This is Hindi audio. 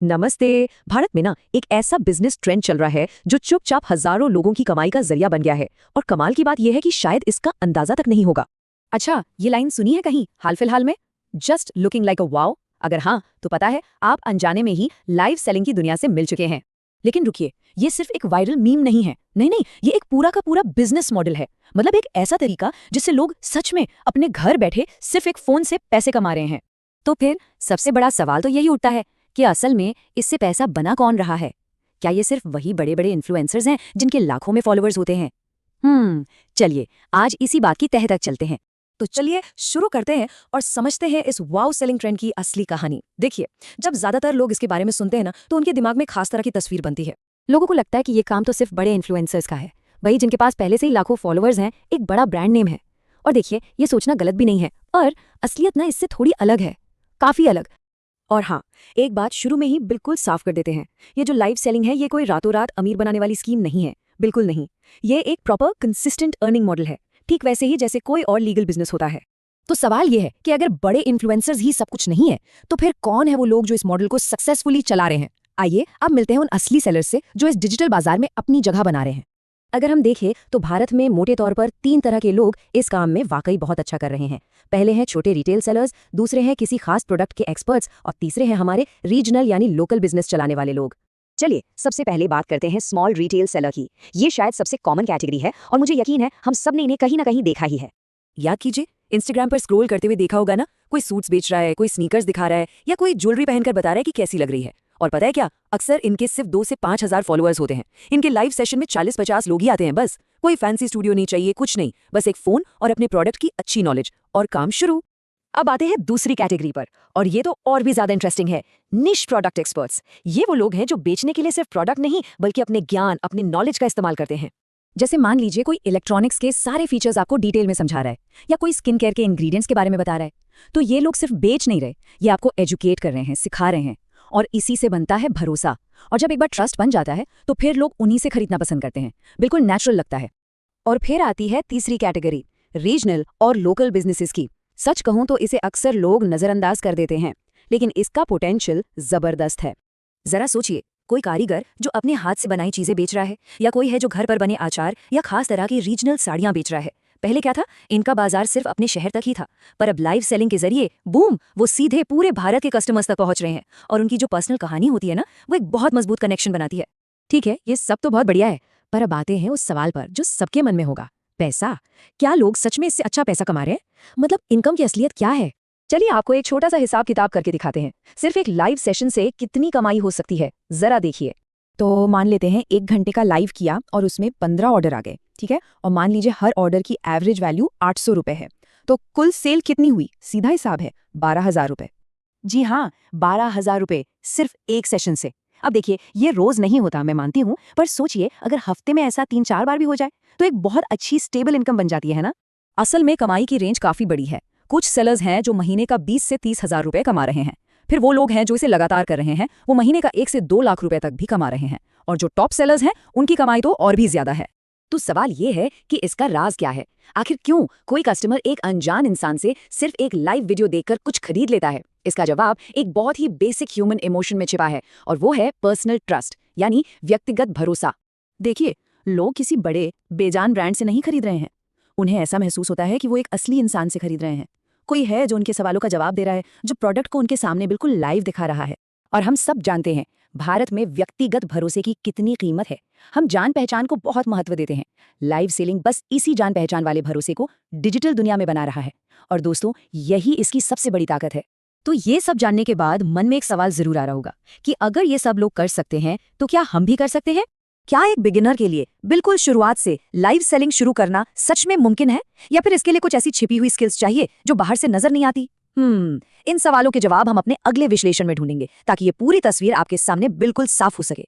नमस्ते। भारत में ना एक ऐसा बिजनेस ट्रेंड चल रहा है जो चुपचाप हजारों लोगों की कमाई का जरिया बन गया है। और कमाल की बात यह है कि शायद इसका अंदाजा तक नहीं होगा। अच्छा, ये लाइन सुनी है कहीं हाल फिलहाल में? Just looking like a wow. अगर हाँ, तो पता है आप अनजाने में ही लाइव सेलिंग की दुनिया से मिल चुके हैं। लेकिन रुकिए, ये सिर्फ एक वायरल मीम नहीं है। नहीं नहीं, ये एक पूरा का पूरा बिजनेस मॉडल है। मतलब एक ऐसा तरीका जिससे लोग सच में अपने घर बैठे सिर्फ एक फोन से पैसे कमा रहे हैं। तो फिर सबसे बड़ा सवाल तो यही उठता है कि असल में इससे पैसा बना कौन रहा है? क्या ये सिर्फ वही बड़े बड़े इन्फ्लुएंसर्स हैं जिनके लाखों में फॉलोअर्स होते हैं? चलिए आज इसी बात की तह तक चलते हैं। तो चलिए शुरू करते हैं और समझते हैं इस वाओ सेलिंग ट्रेंड की असली कहानी। देखिए, जब ज्यादातर लोग इसके बारे में सुनते हैं ना, तो उनके दिमाग में खास तरह की तस्वीर बनती है। लोगों को लगता है कि ये काम तो सिर्फ बड़े इन्फ्लुएंसर्स का है, वही जिनके पास पहले से ही लाखों फॉलोअर्स हैं, एक बड़ा ब्रांड नेम है। और देखिए, ये सोचना गलत भी नहीं है, पर असलियत ना इससे थोड़ी अलग है, काफी अलग। और हाँ, एक बात शुरू में ही बिल्कुल साफ कर देते हैं, ये जो लाइव सेलिंग है ये कोई रातों रात अमीर बनाने वाली स्कीम नहीं है, बिल्कुल नहीं। ये एक प्रॉपर कंसिस्टेंट अर्निंग मॉडल है, ठीक वैसे ही जैसे कोई और लीगल बिजनेस होता है। तो सवाल ये है कि अगर बड़े इन्फ्लुएंसर्स ही सब कुछ नहीं है, तो फिर कौन है वो लोग जो इस मॉडल को सक्सेसफुली चला रहे हैं? आइए अब मिलते हैं उन असली सेलर्स से जो इस डिजिटल बाजार में अपनी जगह बना रहे हैं। अगर हम देखें तो भारत में मोटे तौर पर 3 तरह के लोग इस काम में वाकई बहुत अच्छा कर रहे हैं। पहले हैं छोटे रिटेल सेलर्स, दूसरे हैं किसी खास प्रोडक्ट के एक्सपर्ट्स, और तीसरे हैं हमारे रीजनल यानी लोकल बिजनेस चलाने वाले लोग। चलिए सबसे पहले बात करते हैं स्मॉल रिटेल सेलर की। ये शायद सबसे कॉमन कैटेगरी है और मुझे यकीन है हम सब ने इन्हें कहीं ना कहीं देखा ही है। याद कीजिए, इंस्टाग्राम पर स्क्रॉल करते हुए देखा होगा ना, कोई सूट्स बेच रहा है, कोई स्नीकर्स दिखा रहा है, या कोई ज्वेलरी पहनकर बता रहा है कि कैसी लग रही है। और पता है क्या, अक्सर इनके सिर्फ 2 से 5 हजार फॉलोअर्स होते हैं। इनके लाइव सेशन में 40-50 लोग ही आते हैं बस। कोई फैंसी स्टूडियो नहीं चाहिए, कुछ नहीं, बस एक फोन और अपने प्रोडक्ट की अच्छी नॉलेज और काम शुरू। अब आते हैं दूसरी कैटेगरी पर, और ये तो और भी ज्यादा इंटरेस्टिंग है, निश प्रोडक्ट एक्सपर्ट्स। ये वो लोग हैं जो बेचने के लिए सिर्फ प्रोडक्ट नहीं बल्कि अपने ज्ञान, अपने नॉलेज का इस्तेमाल करते हैं। जैसे मान लीजिए कोई इलेक्ट्रॉनिक्स के सारे फीचर्स आपको डिटेल में समझा रहा है, या कोई स्किन केयर के इंग्रेडिएंट्स के बारे में बता रहा है। तो ये लोग सिर्फ बेच नहीं रहे, ये आपको एजुकेट कर रहे हैं, सिखा रहे हैं, और इसी से बनता है भरोसा। और जब एक बार ट्रस्ट बन जाता है तो फिर लोग उन्हीं से खरीदना पसंद करते हैं, बिल्कुल नेचुरल लगता है। और फिर आती है तीसरी कैटेगरी, रीजनल और लोकल बिजनेसेस की। सच कहूं तो इसे अक्सर लोग नजरअंदाज कर देते हैं, लेकिन इसका पोटेंशियल जबरदस्त है। जरा सोचिए, कोई कारीगर जो अपने हाथ से बनाई चीजें बेच रहा है, या कोई है जो घर पर बने अचार या खास तरह की रीजनल साड़ियां बेच रहा है। पहले क्या था, इनका बाजार सिर्फ अपने शहर तक ही था, पर अब लाइव सेलिंग के जरिए बूम, वो सीधे पूरे भारत के कस्टमर्स तक पहुंच रहे हैं। और उनकी जो पर्सनल कहानी होती है ना, वो एक बहुत मजबूत कनेक्शन बनाती है। ठीक है, ये सब तो बहुत बढ़िया है, पर अब आते हैं उस सवाल पर जो सबके मन में होगा, पैसा। क्या लोग सच में इससे अच्छा पैसा कमा रहे हैं? मतलब इनकम की असलियत क्या है? चलिए आपको एक छोटा सा हिसाब किताब करके दिखाते हैं, सिर्फ एक लाइव सेशन से कितनी कमाई हो सकती है, जरा देखिए। तो मान लेते हैं 1 घंटे का लाइव किया और उसमें 15 ऑर्डर आ गए, ठीक है, और मान लीजिए हर ऑर्डर की एवरेज वैल्यू 800 रुपए है। तो कुल सेल कितनी हुई? सीधा हिसाब है, 12,000 रुपए। जी हाँ, 12,000 रुपए सिर्फ एक सेशन से। अब देखिए, ये रोज नहीं होता, मैं मानती हूँ, पर सोचिए अगर हफ्ते में ऐसा 3-4 बार भी हो जाए तो एक बहुत अच्छी स्टेबल इनकम बन जाती है ना। असल में कमाई की रेंज काफी बड़ी है। कुछ सेलर्स हैं जो महीने का 20 से 30 हजार रुपए कमा रहे हैं। फिर वो लोग हैं जो इसे लगातार कर रहे हैं, वो महीने का 1 से 2 लाख रुपए तक भी कमा रहे हैं। और जो टॉप सेलर्स हैं उनकी कमाई तो और भी ज्यादा है। तो सवाल ये है कि इसका राज क्या है? आखिर क्यों कोई कस्टमर एक अनजान इंसान से सिर्फ एक लाइव वीडियो देखकर कुछ खरीद लेता है? इसका जवाब एक बहुत ही बेसिक ह्यूमन इमोशन में छिपा है, और वो है पर्सनल ट्रस्ट, यानी व्यक्तिगत भरोसा। देखिए, लोग किसी बड़े बेजान ब्रांड से नहीं खरीद रहे हैं, उन्हें ऐसा महसूस होता है कि वो एक असली इंसान से खरीद रहे हैं। कोई है जो उनके सवालों का जवाब दे रहा है, जो प्रोडक्ट को उनके सामने बिल्कुल लाइव दिखा रहा है। और हम सब जानते हैं भारत में व्यक्तिगत भरोसे की कितनी कीमत है। हम जान पहचान को बहुत महत्व देते हैं। लाइव सेलिंग बस इसी जान पहचान वाले भरोसे को डिजिटल दुनिया में बना रहा है। और दोस्तों, यही इसकी सबसे बड़ी ताकत है। तो ये सब जानने के बाद मन में एक सवाल जरूर आ रहा होगा कि अगर ये सब लोग कर सकते हैं तो क्या हम भी कर सकते हैं? क्या एक बिगिनर के लिए बिल्कुल शुरुआत से लाइव सेलिंग शुरू करना सच में मुमकिन है, या फिर इसके लिए कुछ ऐसी छिपी हुई स्किल्स चाहिए जो बाहर से नजर नहीं आती? इन सवालों के जवाब हम अपने अगले विश्लेषण में ढूंढेंगे, ताकि ये पूरी तस्वीर आपके सामने बिल्कुल साफ हो सके।